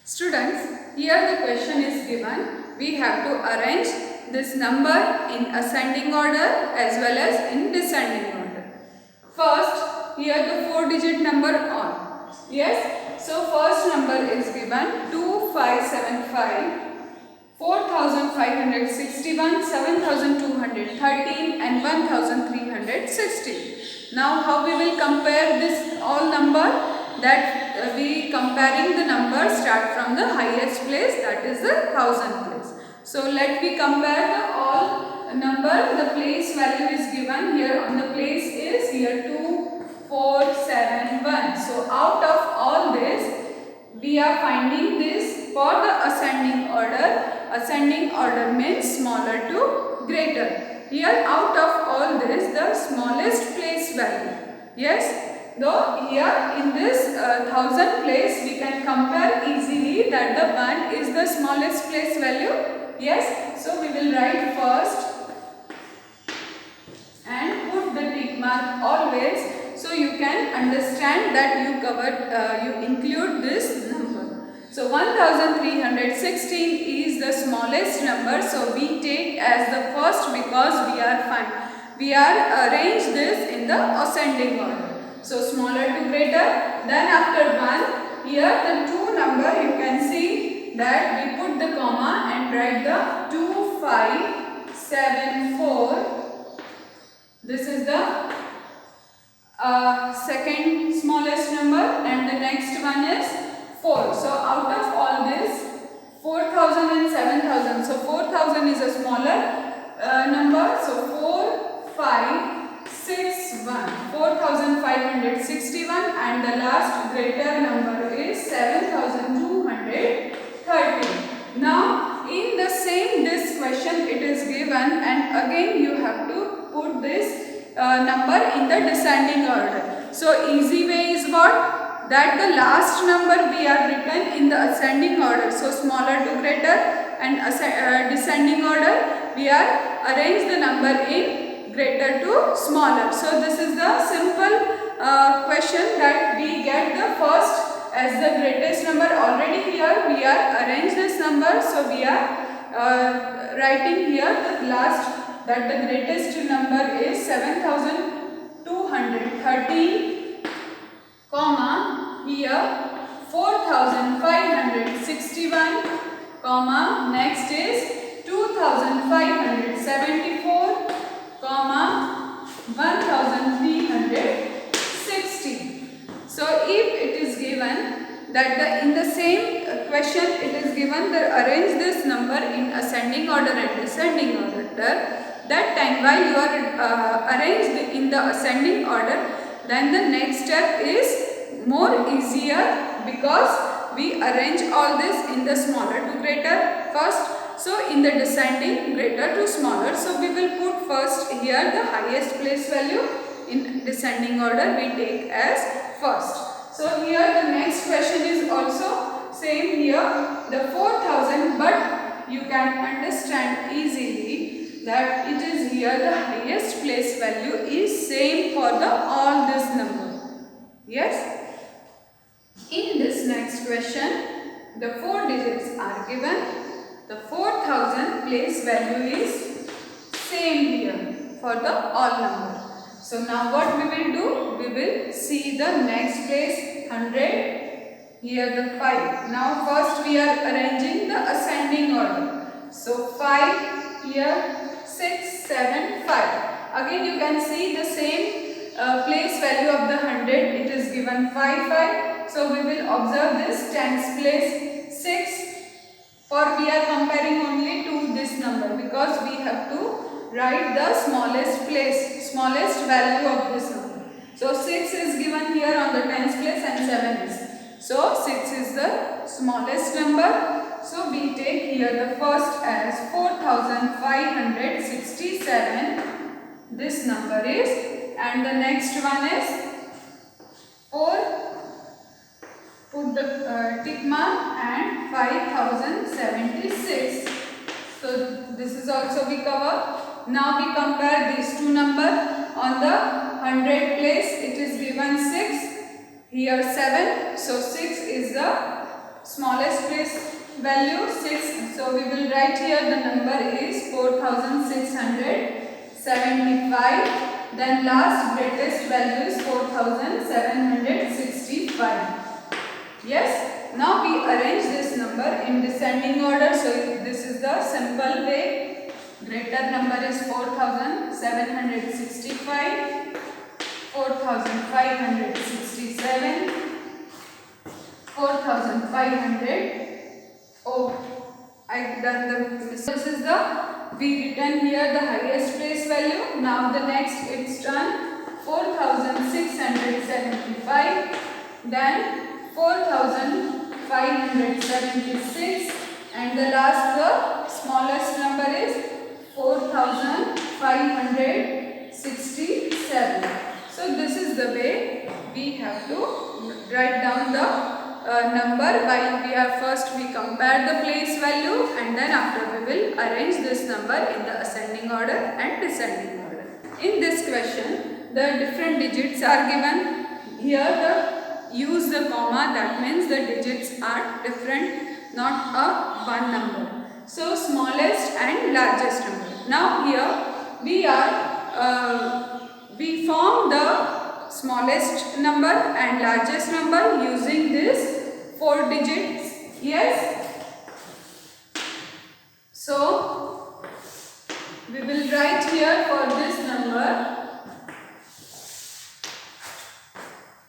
Students, here the question is given. We have to arrange this number in ascending order as well as in descending order. First, here the 4-digit number on. Yes, so first number is given 2575, 4561, 7213 and 1360. Now how we will compare this all number? That we comparing the number start from the highest place, that is the 1000 place. So let me compare the all number. The place value is given here. On the place is here 2471. So out of all this we are finding this for the ascending order. Ascending order means smaller to greater. Here out of all this the smallest place value. Yes. Though here in this 1000 place we can compare easily that the 1 is the smallest place value. Yes, so we will write first and put the tick mark always, so you can understand that you include this number. So 1316 is the smallest number, so we take as the first because we are arrange this in the ascending order. So smaller to greater, then after 1, here the 2 number you can see that we put the comma and write the 2574. This is the second smallest number and the next one is 4. So out of all this 4000 and 7000. So 4000 is a smaller number. So 4561 and the last greater number is 7230. Now in the same this question it is given and again you have to put this number in the descending order. So easy way is what? That the last number we are written in the ascending order. So smaller to greater and descending order we are arrange the number in greater to smaller. So this is the simple question that we get the first as the greatest number. Already here we are arrange this number, so we are writing here the last that the greatest number is 7213, comma here 4561, comma next is 2574, comma 1360. So if it is given that in the same question it is given that arrange this number in ascending order and descending order, that time while you are arranged in the ascending order, then the next step is more easier because we arrange all this in the smaller to greater first. So in the descending greater to smaller, so we will put first here the highest place value. In descending order we take as first. So here the next question is also same here the 4000, but you can understand easily that it is here the highest place value is same for the all this number. Yes. In this next question the 4 digits are given. The 4000 place value is same here for the all number. So now what we will do? We will see the next place 100. Here the 5. Now first we are arranging the ascending order. So 5 here 6, 7, 5. Again you can see the same place value of the 100. It is given 5, 5. So we will observe this tens place 6. For we are comparing only to this number because we have to write the smallest place, smallest value of this number. So 6 is given here on the tens place and 7 is. So 6 is the smallest number. So we take here the first as 4567. This number is, and the next one is 4. Put the tick mark and 5076. So this is also we cover. Now we compare these two numbers. On the 100 place it is given 6. Here 7. So 6 is the smallest place value 6. So we will write here the number is 4675. Then last greatest value is 4765. Yes. Now we arrange this number in descending order. So this is the simple way. Greater number is 4765, 4567, 4500. Oh, I've done the mistake. This is the, we written here the highest place value. Now the next it's done 4675, then 4576, and the last, the smallest number is 4567. So this is the way we have to write down the number. By first we compare the place value, and then after we will arrange this number in the ascending order and descending order. In this question, the different digits are given. Here use the comma, that means the digits are different, not a one number. So smallest and largest number. Now here we form the smallest number and largest number using this 4 digits. Yes. So we will write here for this number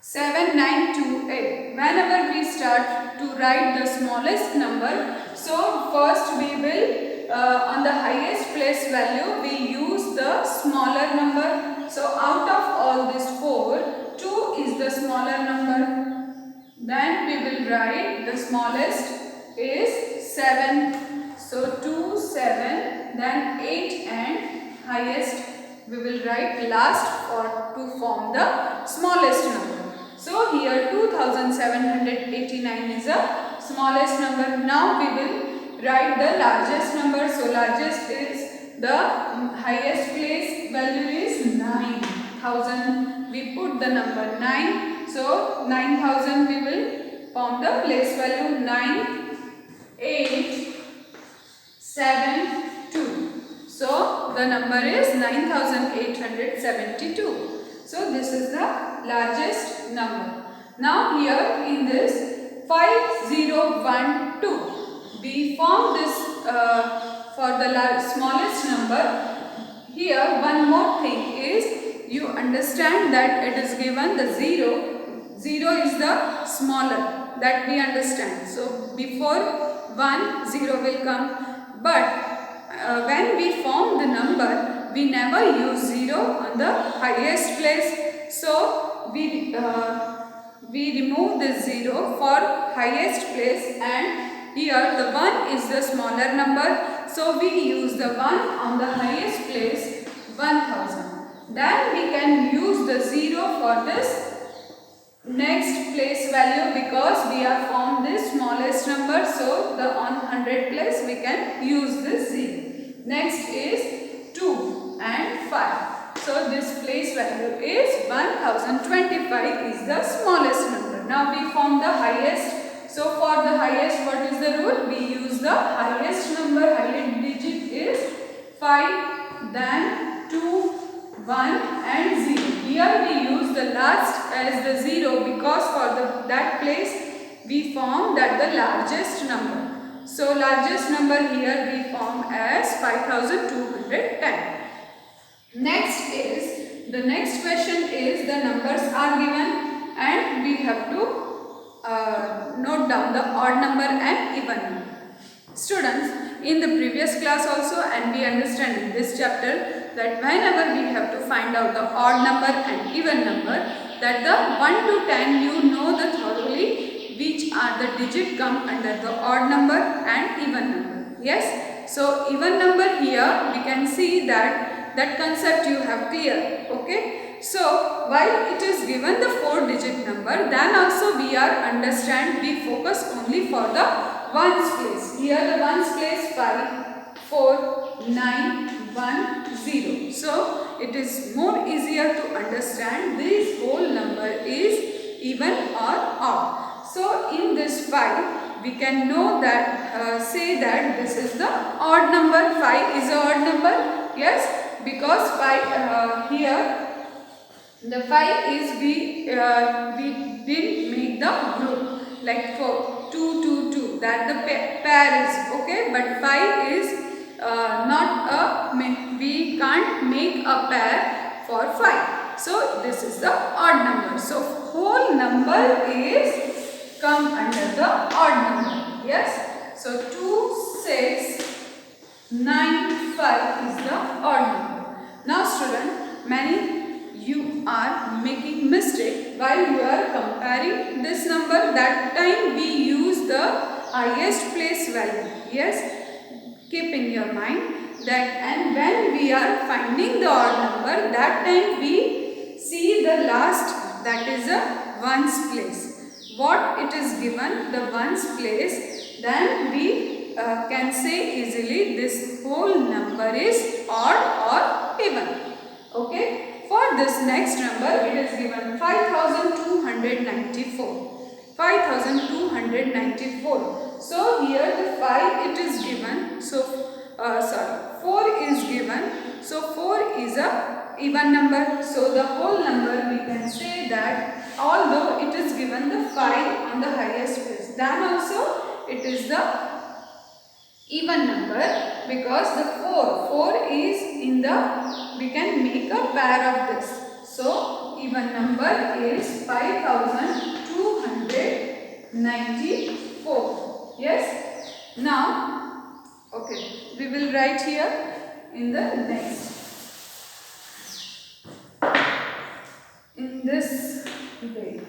7928. Whenever we start to write the smallest number, so first we will on the highest place value we use the smaller number. So out of all these 4, 2 is the smaller number. Then we will write the smallest is 7. So 2, 7, then 8, and highest we will write last to form the smallest number. So here 2789 is the smallest number. Now we will write the largest number. So largest is the highest place value is 9000. We put the number 9. So 9000 we will form the place value 9872. So the number is 9872. So this is the largest number. Now here in this 5012, we form this for the smallest number. Here one more thing is, you understand that it is given the 0. 0 is the smaller, that we understand. So before 1, 0 will come. But when we form the number, we never use 0 on the highest place. So we remove this 0 for highest place, and here the 1 is the smaller number. So we use the 1 on the highest place, 1000. Then we can use the 0 for this next place value, because we have formed this smallest number. So the on 100 place we can use this 0. Next is 2 and 5. So this place value is 1025 is the smallest number. Now we form the highest. So for the highest, what is the rule? We use the highest number, highest digit is 5, then 2, 1 and 0. Here we use the last as the 0, because for that place we form that the largest number. So largest number here we form as 5210. Next is, the next question is, the numbers are given and we have to note down the odd number and even number. Students, in the previous class also, and we understand in this chapter, that whenever we have to find out the odd number and even number, that the 1 to 10 you know the thoroughly which are the digit come under the odd number and even number. Yes, so even number here we can see that concept you have clear. Okay, so while it is given the 4-digit number, then also we are understand, we focus only for the ones place. Here the ones place 5, 4, 9, 1, 0. So it is more easier to understand this whole number is even or odd. So in this 5 we can know that, say that this is the odd number. 5 is a odd number. Yes, because 5 here the 5 is we didn't make the group like for 2 2 2, that the pair is okay, but 5 is not a, we can't make a pair for 5. So this is the odd number. So whole number is come under the odd number. Yes. So 2 6 9 5 is the odd number. Now student, many you are making mistake while you are comparing this number. That time we use the highest place value. Yes, keep in your mind that, and when we are finding the odd number, that time we see the last, that is a ones place. What it is given, the ones place, then we can say easily this whole number is odd or even. Okay. For this next number, it is given 5294. 5294. So here the 5 it is given. So 4 is given. So 4 is a even number. So the whole number we can say that, although it is given the 5 on the highest place, then also it is the even number, because the 4 is in the, we can make a pair of this. So even number is 5294. Yes. Now, okay, we will write here in the next, in this way,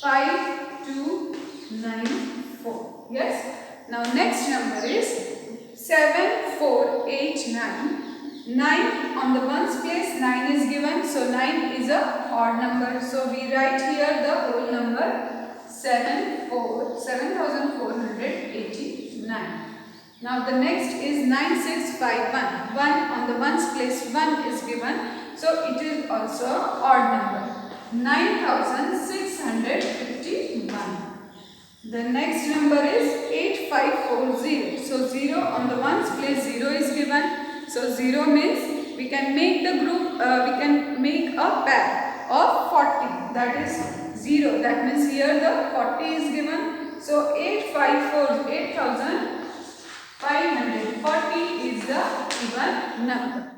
5294. Yes. Now next number is 7489. 9 on the ones place, 9 is given. So 9 is a odd number. So we write here the whole number 7489. Now the next is 9651. 1 on the ones place, 1 is given. So it is also odd number. 9651. The next number is 8540. So 0 on the ones place, 0 is given. So 0 means we can make the group, we can make a pair of 40. That is 0. That means here the 40 is given. So 8540 is the even number.